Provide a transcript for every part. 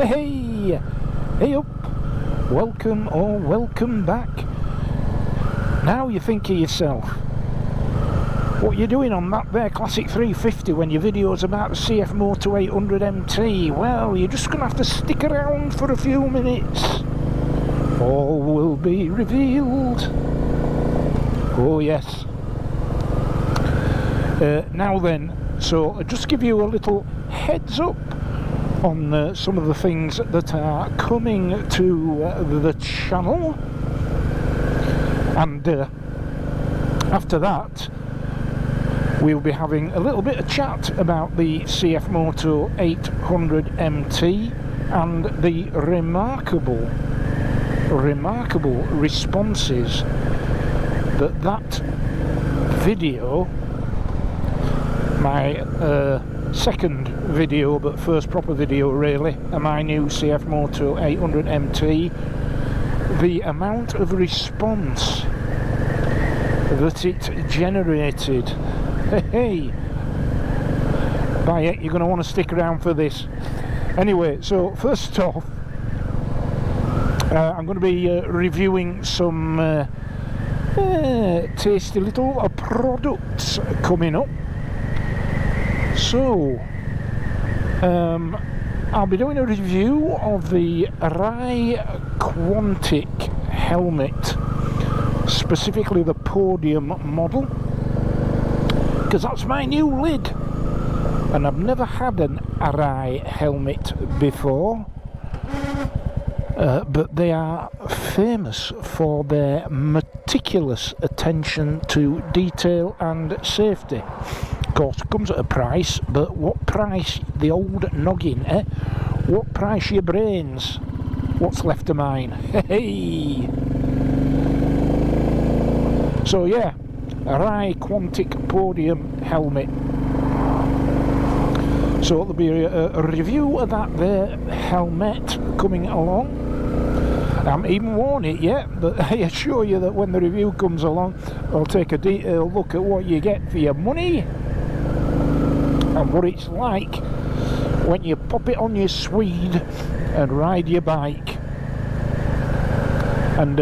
Hey, hey up, welcome or welcome back. Now you think of yourself, what you doing on that there classic 350 when your video's about the CF Moto 800 MT? Well, you're just gonna have to stick around for a few minutes. All will be revealed. Oh yes. Now then, so I'll just give you a little heads up on some of the things that are coming to the channel, and after that we'll be having a little bit of chat about the CF Moto 800 MT and the remarkable responses that video, my second video but first proper video really, and my new CF Moto 800 MT, the amount of response that it generated. Hey, by it you're going to want to stick around for this. Anyway, so first off, I'm going to be reviewing some tasty little products coming up. So, I'll be doing a review of the Rai Quantic helmet, specifically the podium model, because that's my new lid, and I've never had an Rai helmet before, but they are famous for their meticulous attention to detail and safety. Of course, it comes at a price, but what price? The old noggin, eh? What price your brains? What's left of mine? Hey! So yeah, a Rai Quantic podium helmet. So there'll be a review of that there helmet coming along. I haven't even worn it yet, but I assure you that when the review comes along, I'll take a detailed look at what you get for your money and what it's like when you pop it on your Swede and ride your bike. And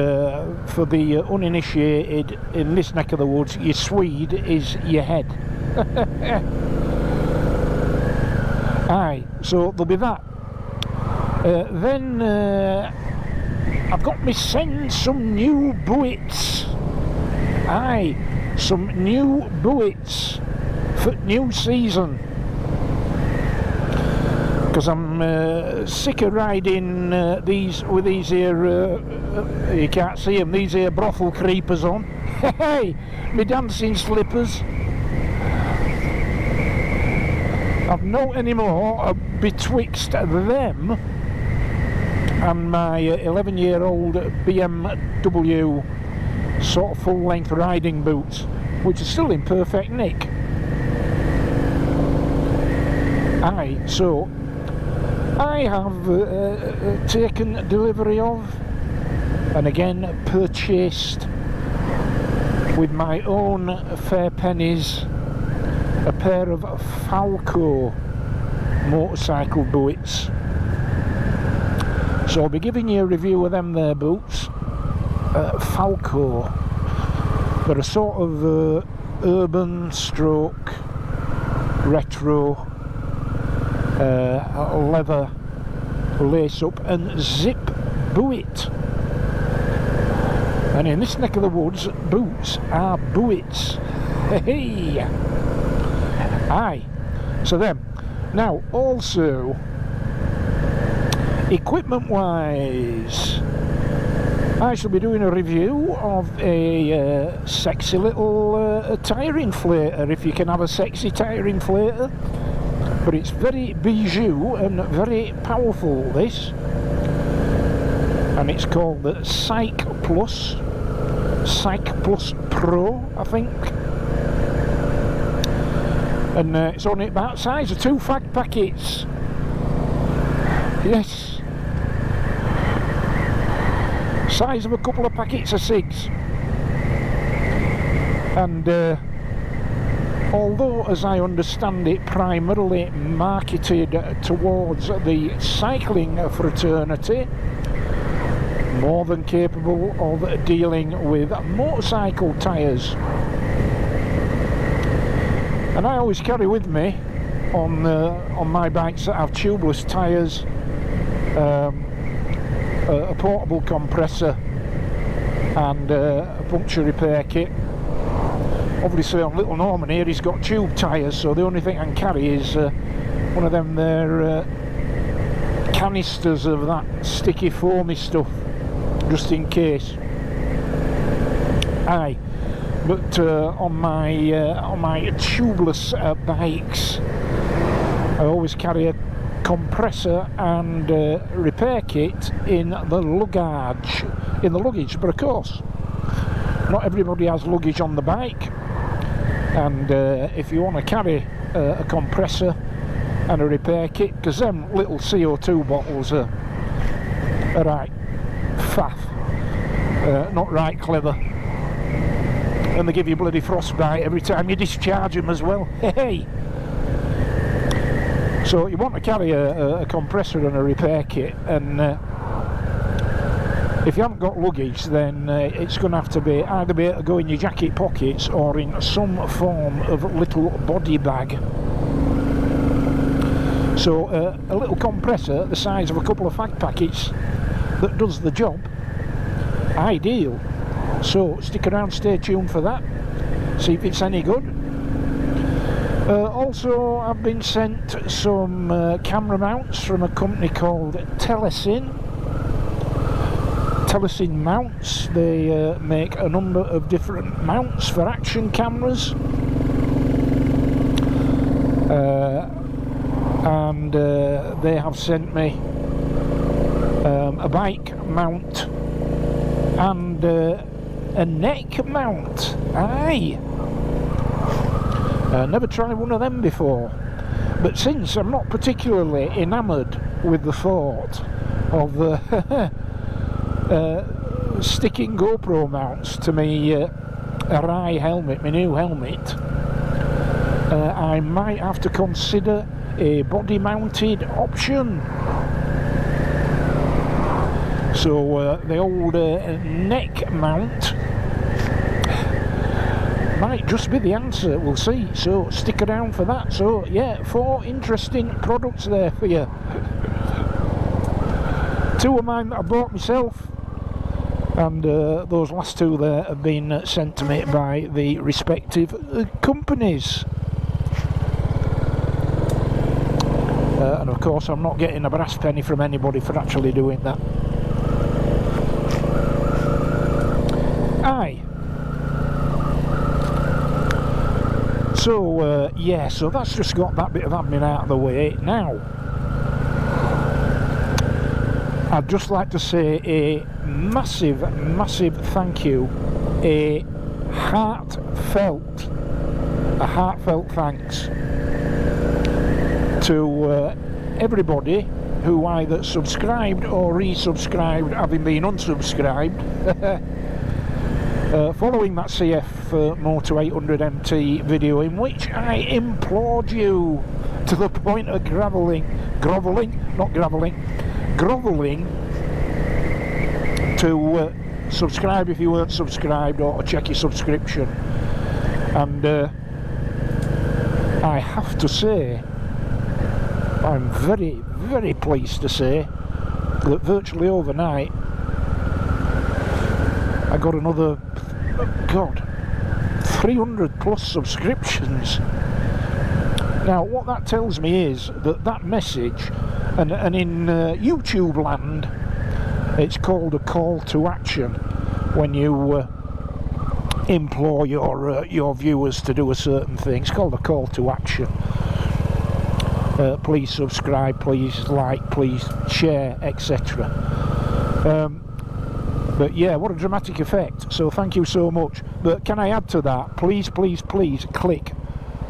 for the uninitiated in this neck of the woods, your Swede is your head. Aye, so there'll be that. Then I've got me send some new buoys. Aye, some new buoys for new season, because I'm sick of riding these with these here you can't see them, these here brothel creepers on. Hey, my dancing slippers. I've no anymore betwixt them and my 11-year-old BMW sort of full-length riding boots, which are still in perfect nick. Aye, so I have taken delivery of, and again purchased with my own fair pennies, a pair of Falco motorcycle boots. So I'll be giving you a review of them there boots. Falco, they're a sort of urban stroke retro leather lace up and zip boot, and in this neck of the woods boots are boots. Hey, aye. So then, now also equipment wise, I shall be doing a review of a sexy little tyre inflator, if you can have a sexy tyre inflator. But it's very bijou and very powerful, this, and it's called the Psych Plus Pro, I think, and it's only about the size of 2 fag packets. Yes, size of a couple of packets of cigs, and although as I understand it primarily marketed towards the cycling fraternity, more than capable of dealing with motorcycle tyres. And I always carry with me on my bikes that have tubeless tyres a portable compressor and a puncture repair kit. Obviously on little Norman here he's got tube tyres, so the only thing I can carry is one of them there canisters of that sticky foamy stuff, just in case. Aye, but on my tubeless bikes I always carry a compressor and repair kit in the luggage. But of course, not everybody has luggage on the bike, and if you want to carry a compressor and a repair kit, because them little CO2 bottles are right faff, not right clever, and they give you bloody frostbite every time you discharge them as well. Hey! So you want to carry a compressor and a repair kit, and if you haven't got luggage, then it's going to have to be either be able to go in your jacket pockets or in some form of little body bag. So a little compressor the size of a couple of fag packets that does the job, ideal. So stick around, stay tuned for that, see if it's any good. Also, I've been sent some camera mounts from a company called Telesin Mounts. They make a number of different mounts for action cameras, and they have sent me a bike mount and a neck mount. Aye! Never tried one of them before, but since I'm not particularly enamoured with the thought of sticking GoPro mounts to me Arai helmet, my new helmet, I might have to consider a body mounted option. So the old neck mount might just be the answer, we'll see, so stick around for that. So yeah, 4 interesting products there for you. 2 of mine that I bought myself, and those last 2 there have been sent to me by the respective companies. And of course I'm not getting a brass penny from anybody for actually doing that. Aye. So yeah, so that's just got that bit of admin out of the way. Now I'd just like to say a massive thank you, a heartfelt thanks to everybody who either subscribed or resubscribed, having been unsubscribed, following that CF Moto 800MT video, in which I implored you to the point of grovelling to subscribe if you weren't subscribed, or check your subscription. And I have to say, I'm very pleased to say that virtually overnight I got another, 300 plus subscriptions. Now what that tells me is that message, and in YouTube land it's called a call to action, when you implore your viewers to do a certain thing. It's called a call to action. Please subscribe, please like, please share, etc. But yeah, what a dramatic effect, so thank you so much. But can I add to that, please click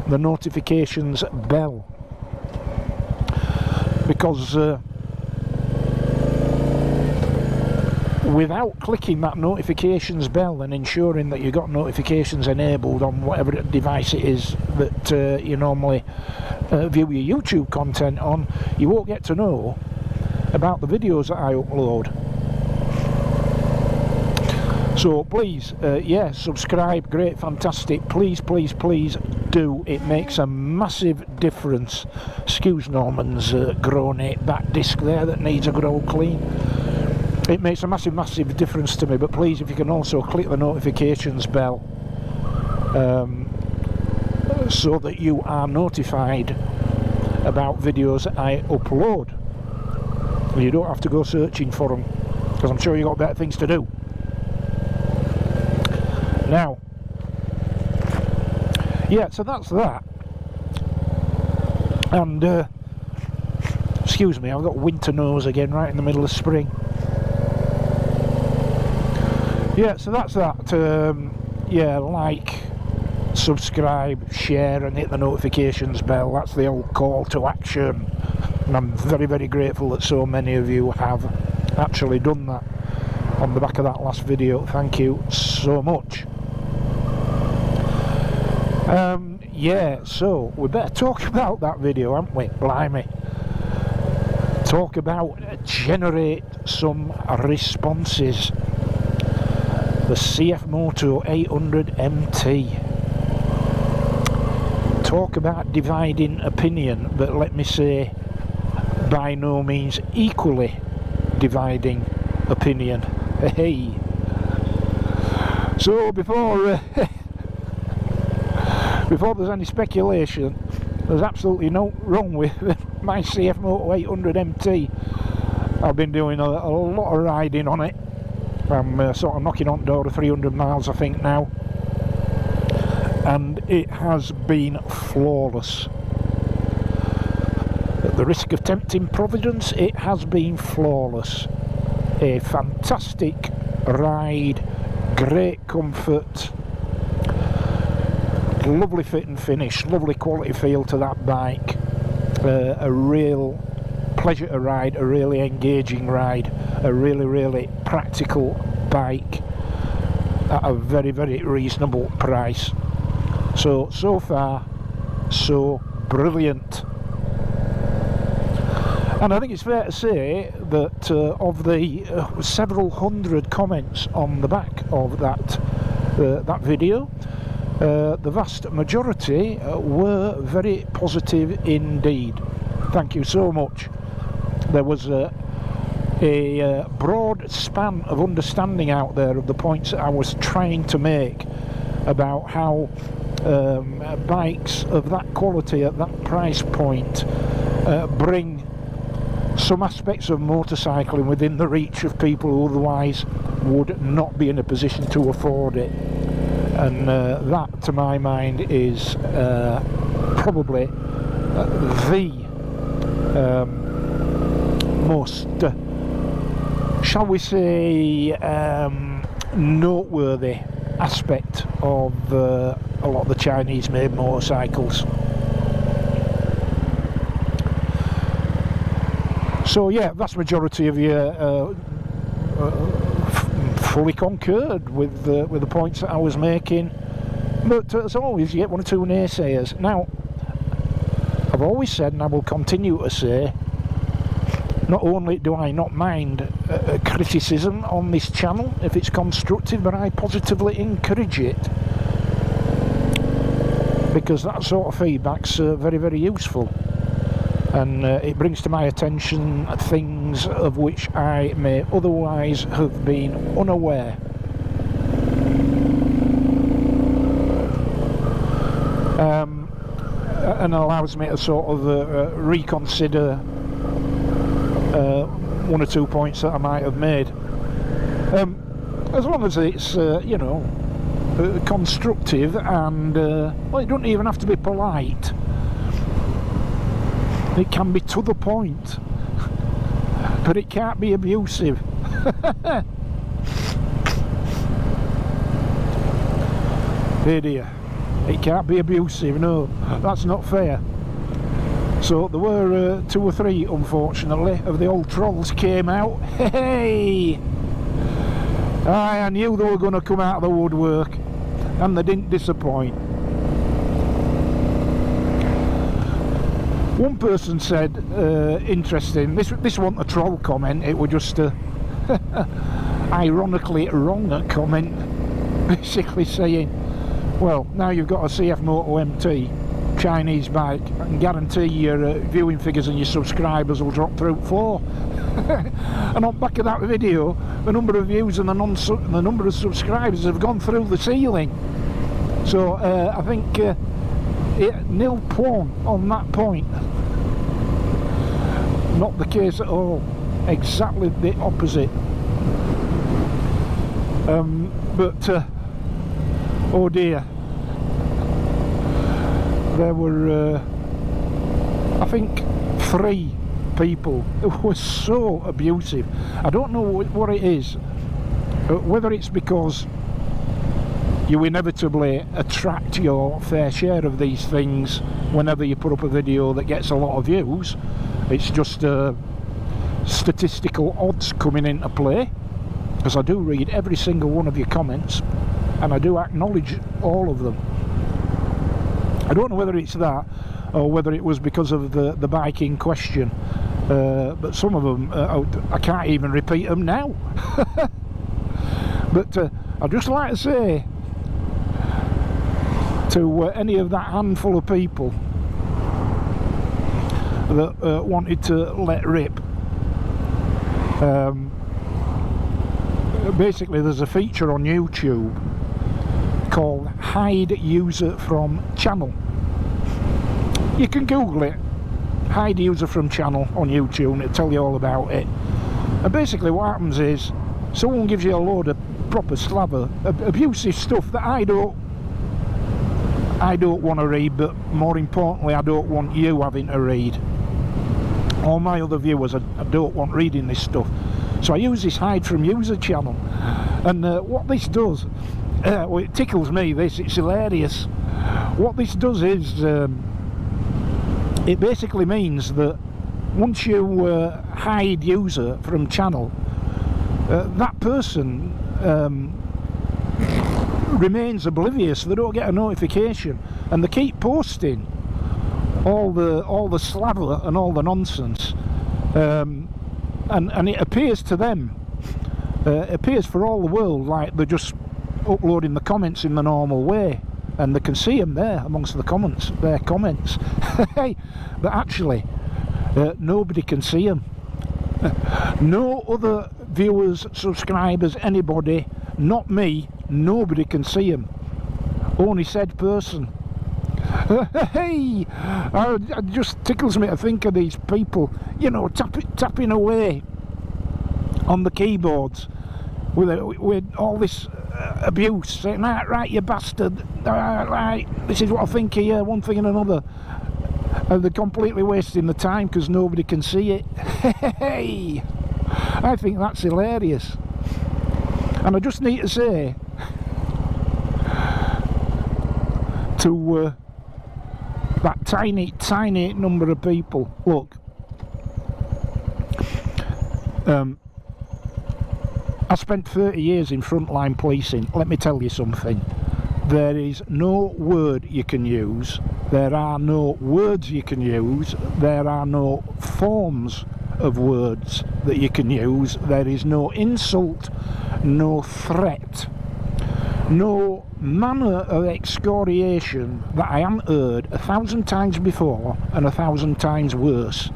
the notifications bell, because without clicking that notifications bell and ensuring that you've got notifications enabled on whatever device it is that you normally view your YouTube content on, you won't get to know about the videos that I upload. So please, yeah, subscribe, great, fantastic, please, please, please do. It makes a massive difference. Excuse Norman's gronate back disc there that needs a good old clean. It makes a massive, massive difference to me, but please, if you can also click the notifications bell so that you are notified about videos that I upload. You don't have to go searching for them, because I'm sure you've got better things to do. Now, yeah, so that's that. And, excuse me, I've got winter nose again right in the middle of spring. Yeah, so that's that. Yeah, like, subscribe, share and hit the notifications bell. That's the old call to action. And I'm very, very grateful that so many of you have actually done that on the back of that last video. Thank you so much. Yeah, so we better talk about that video, haven't we? Blimey. Talk about generate some responses. The CF Moto 800 MT. Talk about dividing opinion, but let me say, by no means equally dividing opinion. Hey. So before before there's any speculation, there's absolutely no wrong with my CF Moto 800 MT. I've been doing a lot of riding on it. I'm sort of knocking on the door of 300 miles I think now, and it has been flawless. At the risk of tempting Providence, it has been flawless. A fantastic ride, great comfort, lovely fit and finish, lovely quality feel to that bike, a real pleasure to ride, a really engaging ride, a really, really practical bike at a very, very reasonable price. So far, so brilliant. And I think it's fair to say that of the several hundred comments on the back of that video, the vast majority were very positive indeed. Thank you so much. There was a broad span of understanding out there of the points that I was trying to make about how bikes of that quality at that price point bring some aspects of motorcycling within the reach of people who otherwise would not be in a position to afford it. And that, to my mind, is probably the most, shall we say, noteworthy aspect of a lot of the Chinese-made motorcycles. So yeah, vast majority of you fully concurred with the points that I was making, but as always you get one or two naysayers. Now, I've always said, and I will continue to say, not only do I not mind criticism on this channel if it's constructive, but I positively encourage it, because that sort of feedback's very, very useful, and it brings to my attention things of which I may otherwise have been unaware. And allows me to sort of reconsider one or two points that I might have made, as long as it's you know, constructive, and well, it doesn't even have to be polite. It can be to the point, but it can't be abusive. Hey dear, it can't be abusive, no, that's not fair. So there were 2 or 3, unfortunately, of the old trolls came out. Hey! I knew they were going to come out of the woodwork, and they didn't disappoint. One person said, interesting, this wasn't a troll comment, it was just a ironically wrong comment, basically saying, well, now you've got a CF Moto MT Chinese bike, I can guarantee your viewing figures and your subscribers will drop through 4. And on the back of that video, the number of views and the number of subscribers have gone through the ceiling. So I think nil point on that point. Not the case at all, exactly the opposite. But oh dear, there were I think 3 people who were so abusive. I don't know what it is, whether it's because you inevitably attract your fair share of these things whenever you put up a video that gets a lot of views. It's just statistical odds coming into play, because I do read every single one of your comments and I do acknowledge all of them. I don't know whether it's that or whether it was because of the bike in question, but some of them I can't even repeat them now. But I'd just like to say to any of that handful of people that wanted to let rip, basically there's a feature on YouTube called hide user from channel. You can Google it, hide user from channel on YouTube, and it'll tell you all about it. And basically what happens is someone gives you a load of proper slaver, abusive stuff that I don't want to read, but more importantly I don't want you having to read. All my other viewers, I don't want reading this stuff. So I use this hide from user channel, and what this does, well, it tickles me, this, it's hilarious. What this does is it basically means that once you hide user from channel, that person remains oblivious. They don't get a notification, and they keep posting all the slaver and all the nonsense, and it appears to them, it appears for all the world like they're just uploading the comments in the normal way, and they can see them there amongst the comments, their comments. But actually nobody can see them. No other viewers, subscribers, anybody, not me, nobody can see them, only said person. Hey, it just tickles me to think of these people, you know, tapping away on the keyboards with all this abuse, saying, right, you bastard, right, this is what I think of you, one thing and another. And they're completely wasting the time because nobody can see it. Hey, I think that's hilarious. And I just need to say to that tiny number of people, look, I spent 30 years in frontline policing. Let me tell you something, there is no word you can use, there are no words you can use, there are no forms of words that you can use, there is no insult, no threat, no manner of excoriation that I haven't heard 1,000 times before and 1,000 times worse.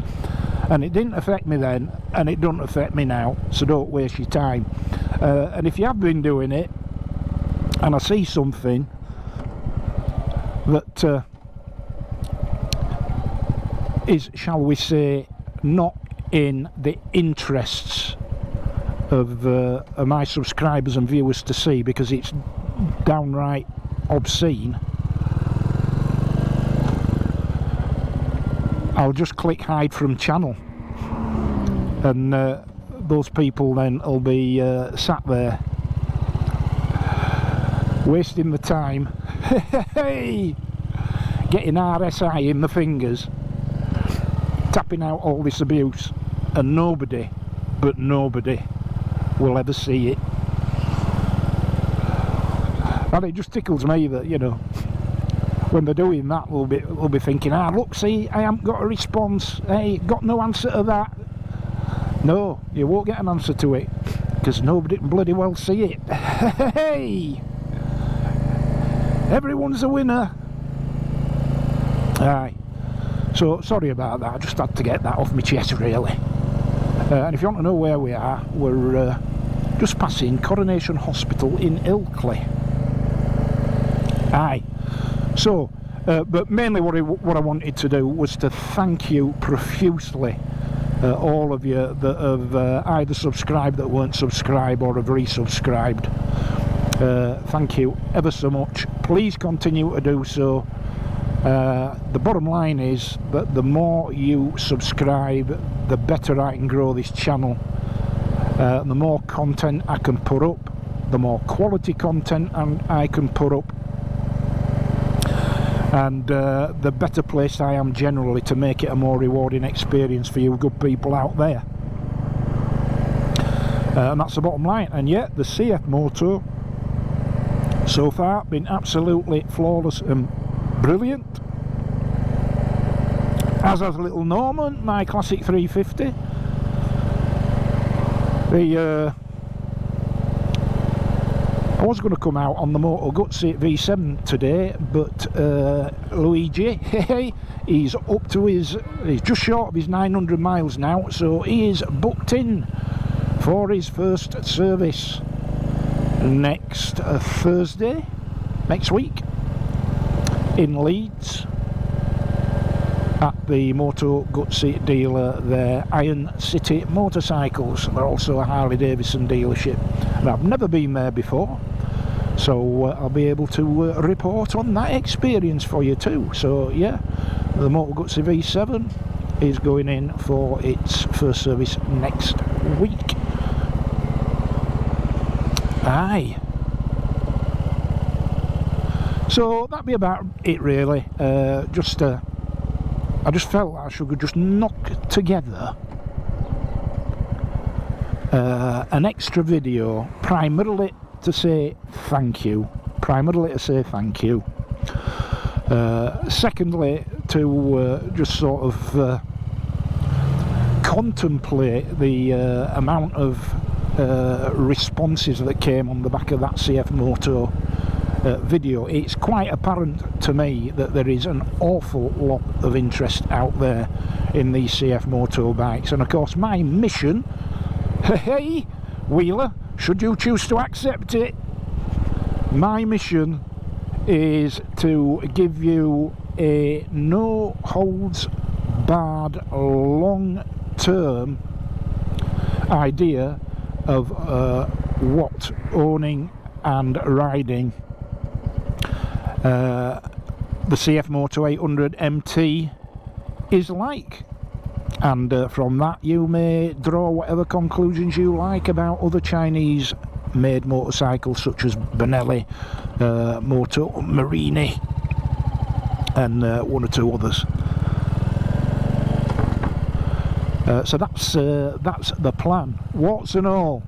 And it didn't affect me then, and it doesn't affect me now, so don't waste your time. And if you have been doing it, and I see something that is, shall we say, not in the interests of my subscribers and viewers to see, because it's downright obscene, I'll just click hide from channel, and those people then will be sat there wasting the time getting RSI in the fingers, tapping out all this abuse, and nobody, but nobody, will ever see it. And it just tickles me that, you know, when they're doing that, they'll be thinking, ah, look, see, I haven't got a response, I got no answer to that. No, you won't get an answer to it, because nobody can bloody well see it. Hey! Everyone's a winner. Aye. So, sorry about that, I just had to get that off my chest, really. And if you want to know where we are, we're just passing Coronation Hospital in Ilkley. Aye. So, but mainly what I wanted to do was to thank you profusely, all of you that have either subscribed that weren't subscribed or have resubscribed. Thank you ever so much. Please continue to do so. The bottom line is that the more you subscribe, the better I can grow this channel. The more content I can put up, the more quality content I can put up, and the better placed I am generally to make it a more rewarding experience for you good people out there. And that's the bottom line. And yet the CF Moto so far been absolutely flawless and brilliant, as has little Norman, my classic 350. I was going to come out on the Moto Guzzi V7 today, but Luigi, he's up to he's just short of his 900 miles now, so he is booked in for his first service next Thursday, next week, in Leeds, at the Moto Guzzi dealer there, Iron City Motorcycles. They're also a Harley Davidson dealership, and I've never been there before, so I'll be able to report on that experience for you too. So yeah, the Moto Guzzi V7 is going in for its first service next week. Aye. So that'd be about it really. I just felt I should just knock together an extra video, primarily to say thank you. Secondly, to just sort of contemplate the amount of responses that came on the back of that CF Moto video. It's quite apparent to me that there is an awful lot of interest out there in these CF Moto bikes, and of course my mission, hey Wheeler, should you choose to accept it, my mission is to give you a no holds barred long term idea of what owning and riding the CF Moto 800 MT is like, and from that you may draw whatever conclusions you like about other Chinese made motorcycles such as Benelli, Moto Marini, and one or two others. So that's the plan, warts and all.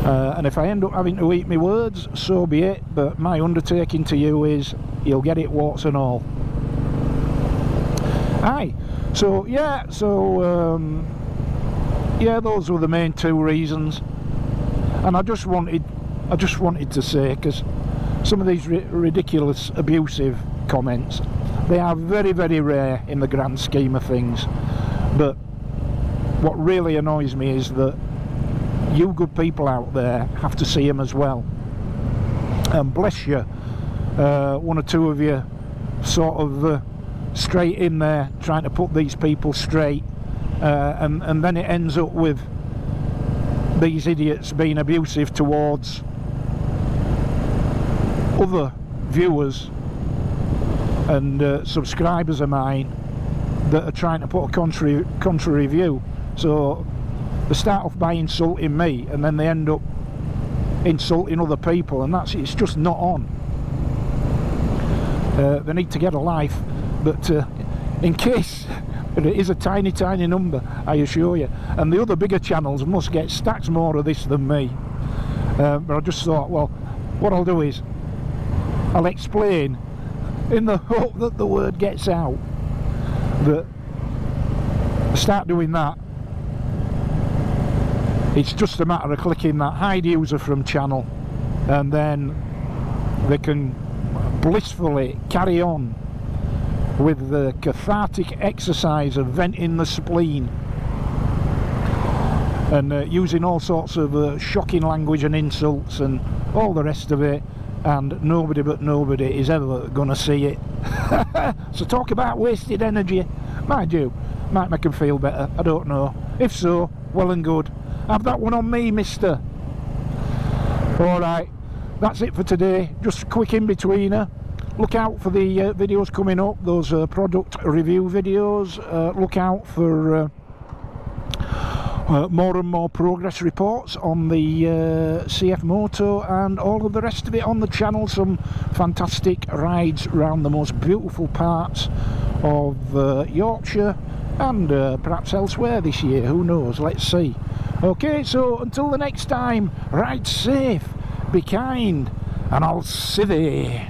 And if I end up having to eat my words, so be it, but my undertaking to you is you'll get it warts and all. Aye, so yeah, yeah, those were the main two reasons. And I just wanted to say, because some of these ridiculous abusive comments, they are very, very rare in the grand scheme of things, but what really annoys me is that you good people out there have to see them as well. And bless you, one or two of you sort of straight in there trying to put these people straight, and then it ends up with these idiots being abusive towards other viewers and subscribers of mine that are trying to put a contrary view. So they start off by insulting me, and then they end up insulting other people, and it's just not on. They need to get a life, but in case it is a tiny number, I assure you, and the other bigger channels must get stacks more of this than me. But I just thought, well, what I'll do is I'll explain in the hope that the word gets out that start doing that. It's just a matter of clicking that hide user from channel, and then they can blissfully carry on with the cathartic exercise of venting the spleen and using all sorts of shocking language and insults and all the rest of it, and nobody but nobody is ever gonna see it. So talk about wasted energy, might make them feel better, I don't know. If so, well and good. Have that one on me, mister. Alright, that's it for today. Just a quick in-betweener. Look out for the videos coming up, those product review videos. Look out for more and more progress reports on the CF Moto and all of the rest of it on the channel. Some fantastic rides around the most beautiful parts of Yorkshire and perhaps elsewhere this year, who knows, let's see. Okay, so until the next time, ride safe, be kind, and I'll see thee.